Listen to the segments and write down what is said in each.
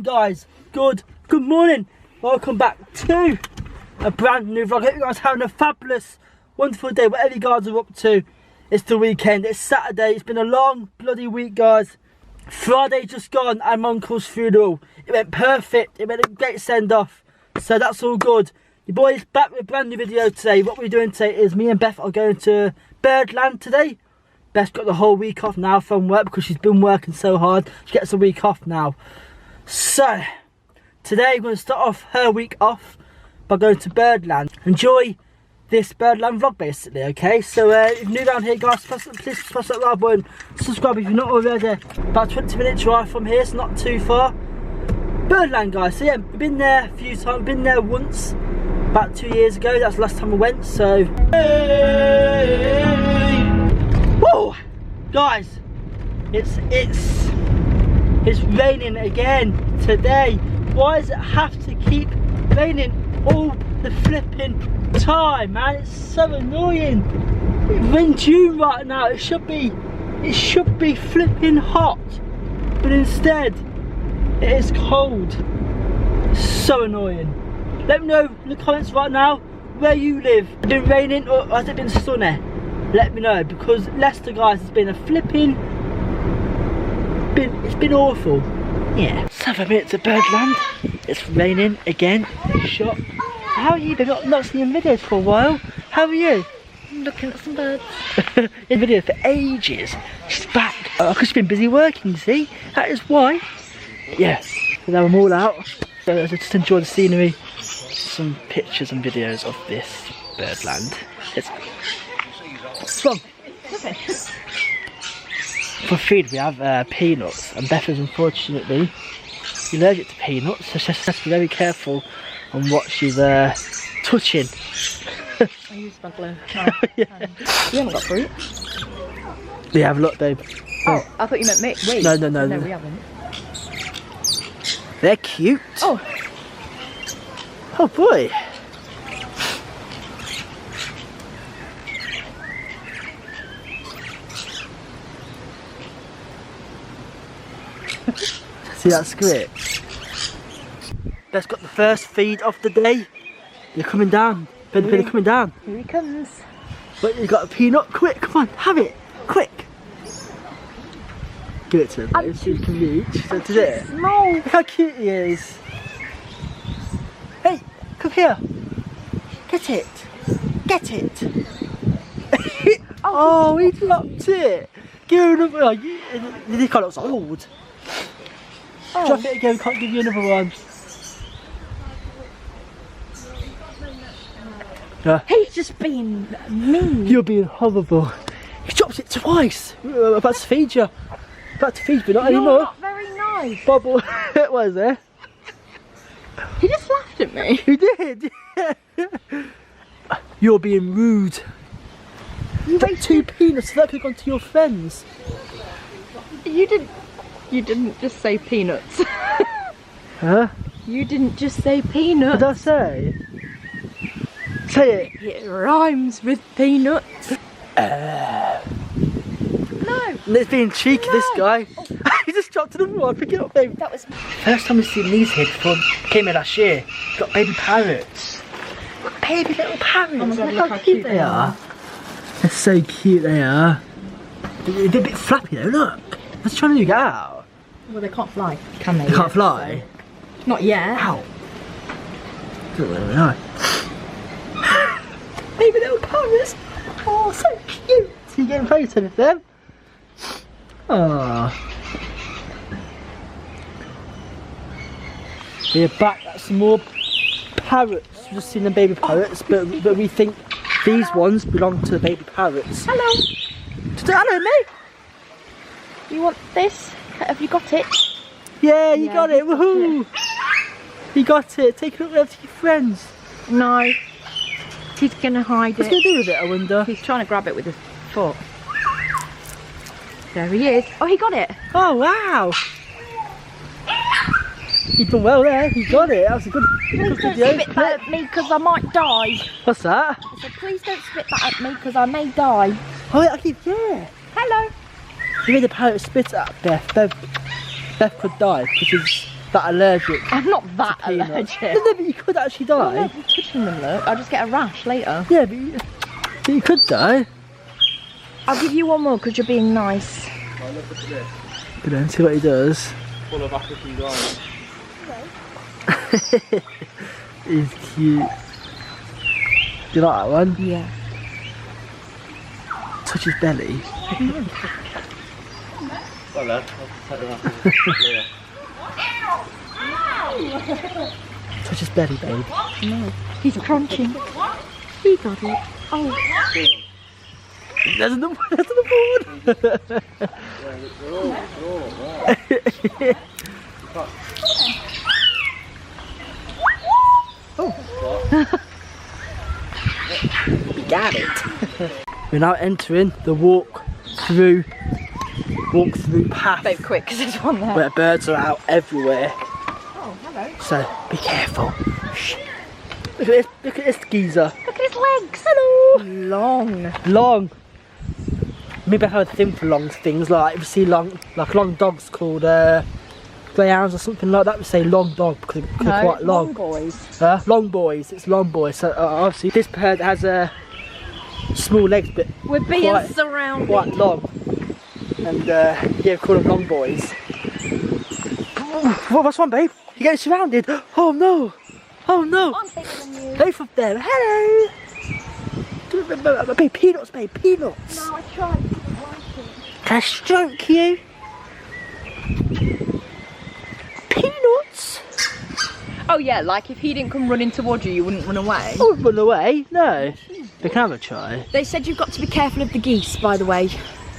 guys, good morning. Welcome back to a brand new vlog. I hope you guys are having a fabulous, wonderful day, whatever you guys are up to. It's the weekend, it's Saturday, it's been a long bloody week, guys. Friday just gone and my uncle's funeral. It went perfect, it went a great send off, so that's all good. Your boy is back with a brand new video today. What we're doing today is me and Beth are going to Birdland today. Beth's got the whole week off now from work because she's been working so hard. She gets a week off now. So, today we're going to start off her week off by going to Birdland. Enjoy this Birdland vlog basically, okay? So, if you're new around here guys, please press that like button. Subscribe if you're not already. About a 20-minute drive from here, so not too far. Birdland guys, so yeah, we've been there a few times. We've been there once, about 2 years ago. That's the last time we went, so... Whoa! Guys, it's raining again today. Why does it have to keep raining all the flipping time, man? It's so annoying. We're in June right now. It should be flipping hot, but instead it is cold. So annoying. Let me know in the comments right now where you live. Has it been raining or has it been sunny? Let me know, because Leicester guys has been a flipping it's been awful. Yeah. 7 minutes of Birdland. It's raining again. Shot. How are you? I've not seen your videos for a while. How are you? I'm looking at some birds. In video for ages. She's back. Because she's been busy working, you see. That is why. Yeah. So now I'm all out. So I just enjoy the scenery. Some pictures and videos of this Birdland. What's wrong? Okay. For food we have peanuts, and Beth is unfortunately allergic to peanuts, so she has to be very careful on what she's touching. I use my glue. No, yeah. We haven't got fruit. We have, look babe. Oh, I thought you meant me. Wait. No, No, we haven't. They're cute. Oh. Oh boy. See that squid? Beth's got the first feed of the day. They're coming down. They're coming down. Here he comes. But you got a peanut. Quick, come on, have it. Quick. Give it to him. Let's see if you can reach. So to it. No. Look how cute he is. Hey, come here. Get it. Get it. Oh, he dropped it. Give him another one. This guy looks old. Oh. Drop it again, can't give you another one. He's just being mean. You're being horrible. He dropped it twice. I'm about to feed you. About to feed you, but not anymore. You're not very nice. Bubble. What is there? He just laughed at me. He did. You're being rude. You ate 2 peanuts, so that could have gone to your friends. You didn't just say peanuts. Huh? You didn't just say peanuts. What did I say? Say it. It rhymes with peanuts. No. Let's being cheeky, this guy. Oh. He just dropped another one. Pick it up, babe. That was... First time we've seen these here before came in last year. Got baby parrots. Baby little parrots. Oh my God, look how cute they are. They're so cute, they are. They're a bit flappy though, look. What's trying to get out? Well, they can't fly, can they? They can't fly? So. Not yet. Ow. Don't really know. Baby little parrots. Oh, so cute. So you getting photos of them? Oh. We're back at some more parrots. We've just seen the baby parrots, but we think these ones belong to the baby parrots. Hello. Hello, mate. You want this? Have you got it? Yeah, you got it. Woohoo! You got it. Take it up there to your friends. No. He's gonna hide What's he gonna do with it, I wonder? He's trying to grab it with his foot. There he is. Oh, he got it. Oh, wow. You've done well there. You got it. That was a good Please don't video. spit that at me because I might die. What's that? I said, please don't spit that at me because I may die. Oh, yeah, yeah. Hello. You made the parrot spit at Beth. Beth could die because that allergic. I'm not that peanuts. allergic. No, but you could actually die. I'm not touching them, look. I'll just get a rash later. Yeah, but you could die. I'll give you one more because you're being nice. Oh, look at this. Good then, see what he does. Full of African garlic. He's cute. Do you like that one? Yeah. Touch his belly. Well, lad, I'll take it off. Touch his belly, babe. No. He's crunching. He got it. Oh. There's another one. We got it. We're now entering the walk through path Babe, quick, because there's one there. where birds are out everywhere. Oh, hello. So be careful. Shh. Look at this geezer. Look at his legs. Hello. Long. Long. Maybe I have a thing for long things, like if you see long dogs called greyhounds or something like that, we say long dog because they're quite long. Long boys. Long boys, it's long boys. So obviously this bird has small legs but We're being quite surrounded. long. And yeah, we call them long boys. What's wrong, babe? You're getting surrounded. Oh no! Oh no! I'm bigger than you. Both of them. Hello! Babe, peanuts, babe, peanuts. No, I tried. Can I stroke you? Peanuts? Oh yeah, like if he didn't come running towards you, you wouldn't run away. I wouldn't run away, no. We can have a try. They said you've got to be careful of the geese, by the way,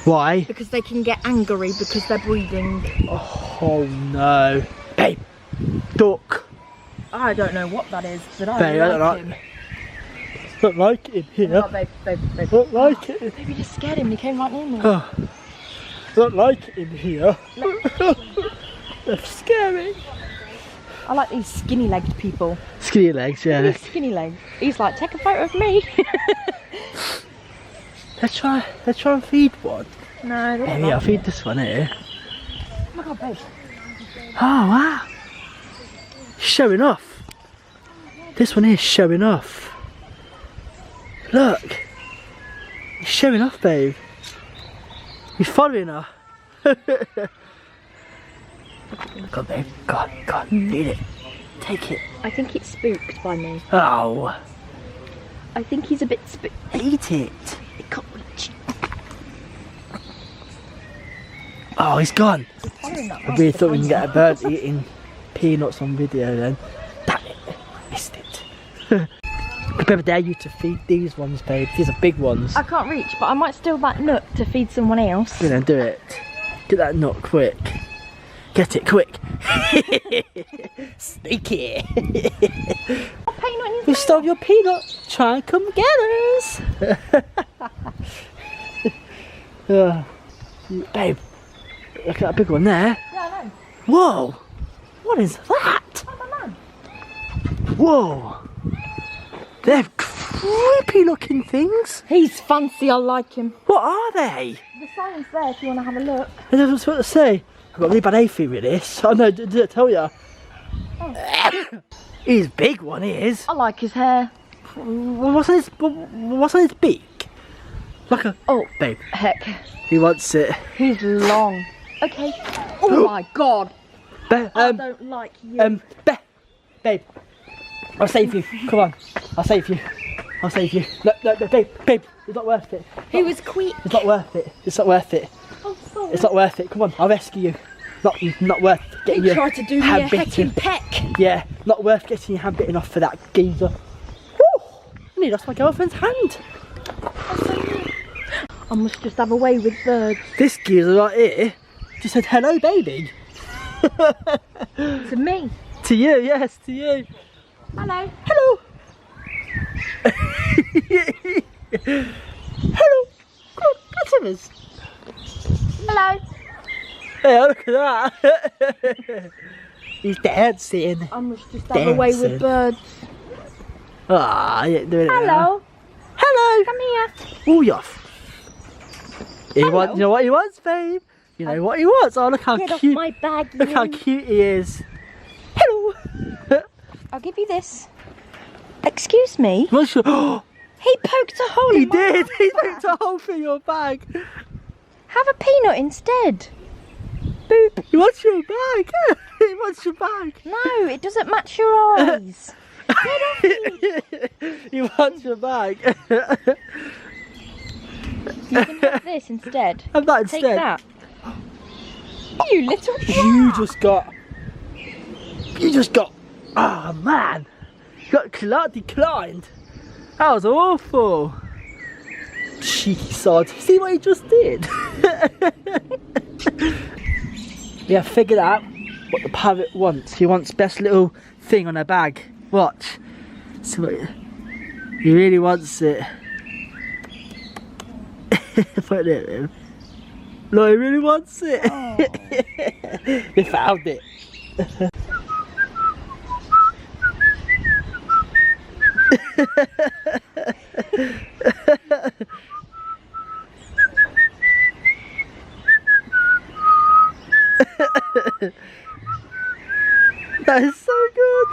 Why? because they can get angry because they're breeding. Oh no. Babe, duck. I don't know what that is, but I Babe, I don't like like him. Don't like it in here. Oh, babe. Don't like it. Maybe you just scared him. He came right near me. Oh, don't like it in here. That's scary. I like these skinny-legged people. Skinny legs, yeah. These skinny legs. He's like, take a photo of me. Let's try and feed one. No, they don't Maybe I'll like feed it. this one here. Oh my god, babe. Oh wow. Showing off. This one is showing off. Look. He's showing off, babe. He's following her. Go on, babe. Go on, eat it. Take it. I think it's spooked by me. Oh. I think he's a bit spooked. Eat it. It can't reach. Oh, he's gone. He's following that I really thought we can get a bird eating peanuts on video then. Damn it. Missed it. I never dare you to feed these ones, babe. These are big ones. I can't reach, but I might steal that nut to feed someone else. You know, do it. Get that nut quick. Get it quick. Sneaky. We stole your peanut. Try and come get us. Babe, look at that big one there. Yeah, I know. Whoa. What is that? Oh, my man. Whoa. They're creepy looking things. He's fancy, I like him. What are they? The sign's there if you want to have a look. I don't know what to say. I've got a really bad hay fever with this. Oh no, did I tell you? Oh. He's big one, he is. I like his hair. What's on his beak? Like a... Oh, Babe, heck. he wants it. He's long. Okay. Oh my god. I don't like you. Babe, I'll save you. Come on, I'll save you. I'll save you. No, babe, it's not worth it. He was quick. It's not worth it. It's not worth it. Oh, sorry. It's not worth it. Come on, I'll rescue you. Not worth getting He your tried to do me a hand bitten. heckin' peck. Yeah, not worth getting your hand bitten off for that geezer. Woo! I nearly lost my girlfriend's hand. I must just have a way with birds. This geezer right here just said hello, baby. To me. To you, yes, to you. Hello. Hello. Hello. Come on, let's have us. Hello. Hey, look at that. He's dancing. I must just have a way Dancing. with birds. Ah, you ain't doing it now. Hello. Hello. Come here. Oh, you're off. You know what he wants, babe? You know what he wants? Oh, look how Get off cute. my bag, Look how you. cute he is. I'll give you this. Excuse me. What's your... He poked a hole He in my did! He bag. picked a hole through your bag. Have a peanut instead. Boop. He wants your bag. He wants your bag. No, it doesn't match your eyes. He wants your bag. You can have this instead. Have that Take instead. that. You little You just got. Oh man! You got declined. That was awful. Cheeky sod. See what he just did? We have figured out what the parrot wants. He wants best little thing on her bag. Watch. See what he really wants it. Put it in. No, he really wants it. Oh. We found it. That is so good.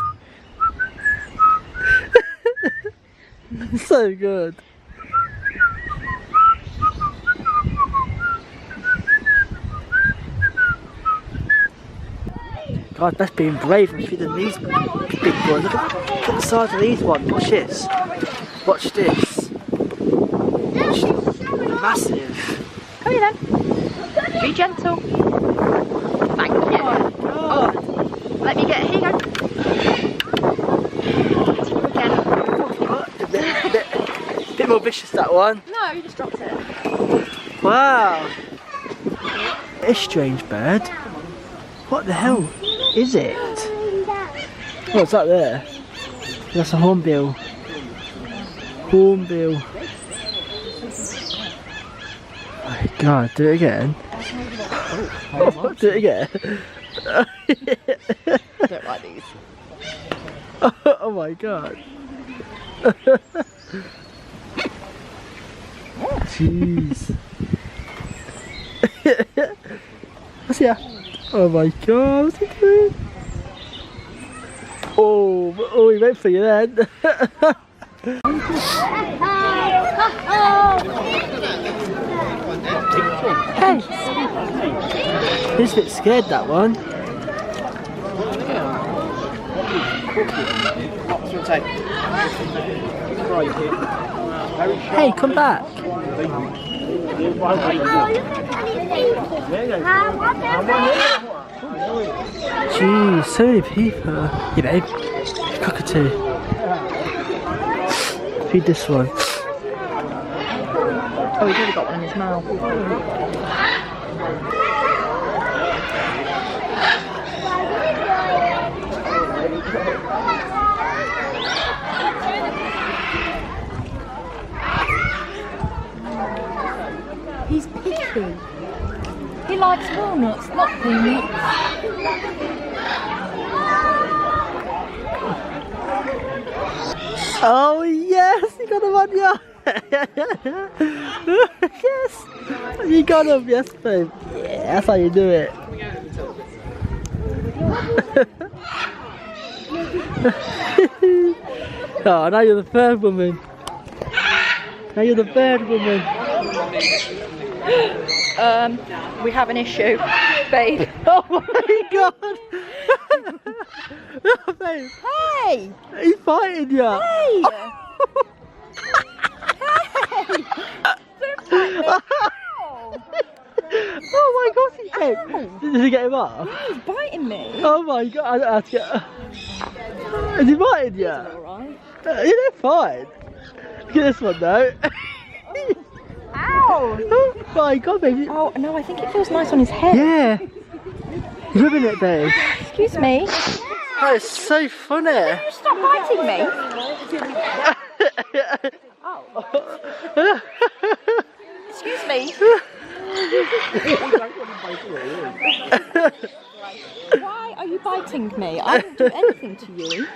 So good. God, that's being brave and feeding these big boys. Look at the size of these ones. Watch this. Watch this. Massive. Come here then. Be gentle. Thank you. God. Let me get it. Here you go. Take it again. A bit more vicious, that one. No, you just dropped it. Wow. It's a strange bird. What the hell is it? What's that there? That's a hornbill. Hornbill. Oh God, do it again. Do it again. I don't like these. Oh my God. Jeez. What's here? Oh my God, what's he doing? Oh, he went for you then. Hey! He's a bit scared, that one. Hey, come back. Jeez, so many people. Yeah, babe. Cockatoo. Feed this one. Oh, he's already got one in his mouth. He's picky. He likes walnuts, not peanuts. Oh yes, you got him on ya. Yes, you got him. Yes, babe. Yeah, that's how you do it. Oh, now you're the third woman. Now you're the third woman. We have an issue, babe. Oh my God. Oh, babe. Hey! He's fighting you. Hey! Oh my God, he came. Did he get him off? He's biting me. Oh my God, I have to get... Is he biting you? Alright. You're fine. Look at this one though. Ow! Oh my God, baby. Oh, no, I think it feels nice on his head. Yeah. He's rubbing it, babe. Excuse me. That is so funny. You stop biting me. Excuse me. Why are you biting me? I didn't do anything to you.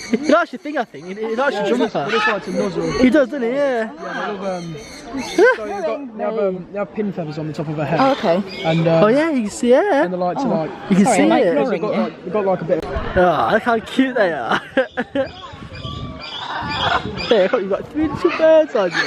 He likes your thing, I think. He likes your jumper. He just likes to nuzzle. He does, doesn't he? Yeah. They have pin feathers on the top of her head. Oh, okay. And Oh yeah, you can see it. and they like to like. You can Sorry, see am I it. ignoring They've got like a bit of Oh, look how cute they are. Hey, look, you've got 3 little birds on you.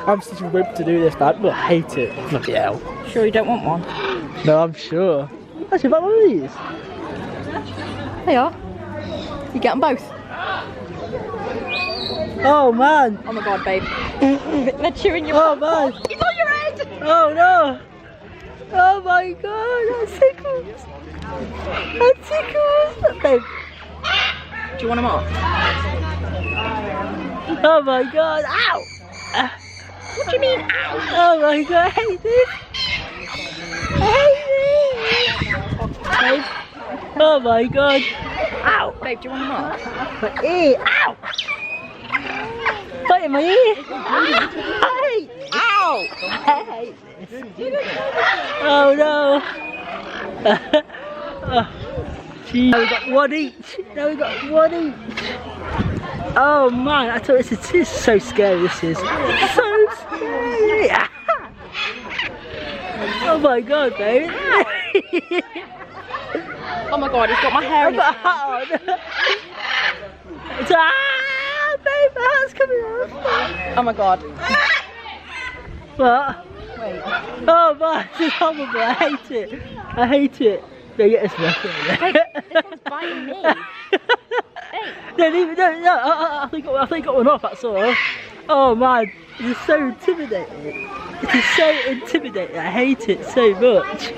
I'm such a wimp to do this, man. I hate it. Bloody hell. Sure you don't want one? No, I'm sure. Actually, about one of these. They are. You get them both. Oh man. Oh my god, babe. They're chewing your Oh man. It's on your head! Oh no. Oh my god, that tickles. That tickles. Babe. Do you want them off? Oh my god. Ow. What do you mean, ow? Oh my god, I hate this. I hate this. Babe. Oh my god. Ow. Babe, do you want them off? My ear. Ow. Bite in my ear. I hate. Ow! I hate this. Oh no. Oh, gee. Now we got one each. Now we got one each. Oh man, I thought this is so scary. This is so scary. Oh my god, baby. Oh my god, he's got my hair in his hand. Babe, my hand's coming off. Oh my god. What? Wait. Oh man, this is horrible. I hate it. I hate it. They get this record. Babe, this one's biting me. No, I think I got one off, that's all. Oh man, this is so intimidating. It is so intimidating. I hate it so much.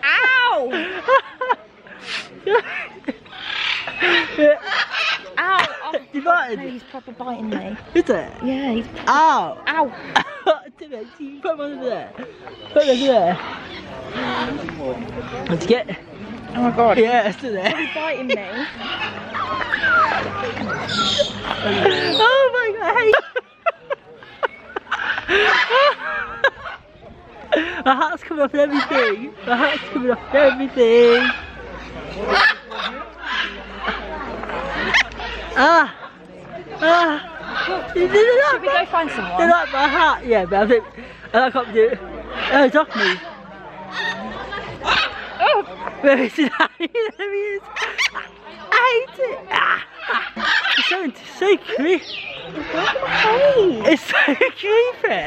Ow! Ow! Oh, You biting? no, he's proper biting me. Is it? Yeah, he's... Ow! Ow! Do it. You put them over there. Put them over there. Let's get. Oh my god. Yeah, it's there. He's biting me. Oh my god, I hate my hat's coming off and everything. My hat's coming off and everything. Should we go find They someone? like my hat, yeah, but I think I can't do it. Oh, it's off me. Oh! Where is it? There he is. I hate it. It's so creepy. It's so creepy.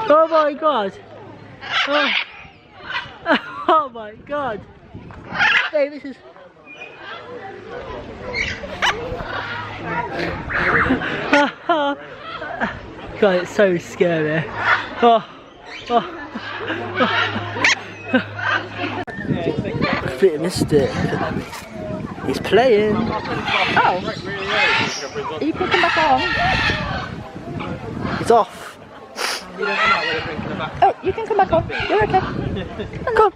Oh my god. Oh my god. Hey, this is. God, it's so scary. Completely missed it. He's playing. Oh! Are you picking back on? He's off. Oh, you can come back on. You're okay. Come.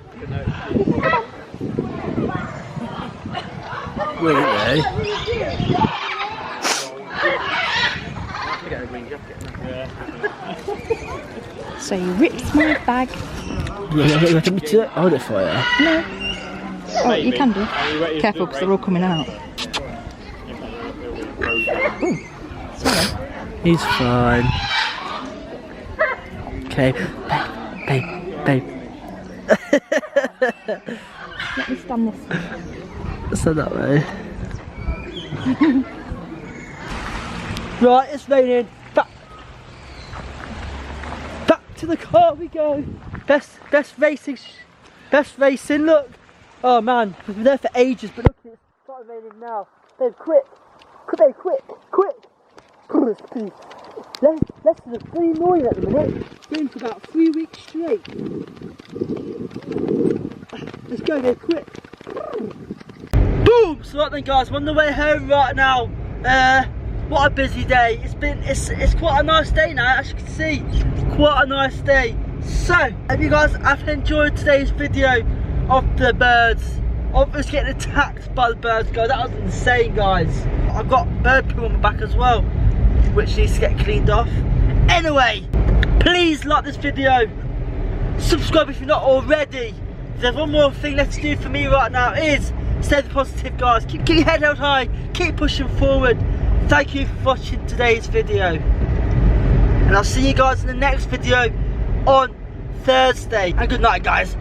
Wait, no. So you ripped my bag. You want me to hold it for you? No. Oh, you can do. Careful, because they're all coming out. Ooh, sorry. He's fine. Okay, babe. Let me stand this. So that way. Right, it's raining. Back to the car we go. Best racing. Look. Oh man, we've been there for ages, but look, it's started raining now. Babe, quick. Less than 3 million at the minute. Been for about 3 weeks straight. Let's go, babe, quick. Boom! So right then guys, I'm on the way home right now. What a busy day. It's quite a nice day now, as you can see. It's quite a nice day. So, hope you guys have enjoyed today's video of the birds. Of us getting attacked by the birds, guys. That was insane, guys. I've got bird poo on my back as well, which needs to get cleaned off. Anyway, please like this video. Subscribe if you're not already. There's one more thing left to do for me right now is Stay positive, guys. Keep your head held high. Keep pushing forward. Thank you for watching today's video. And I'll see you guys in the next video on Thursday. And good night, guys.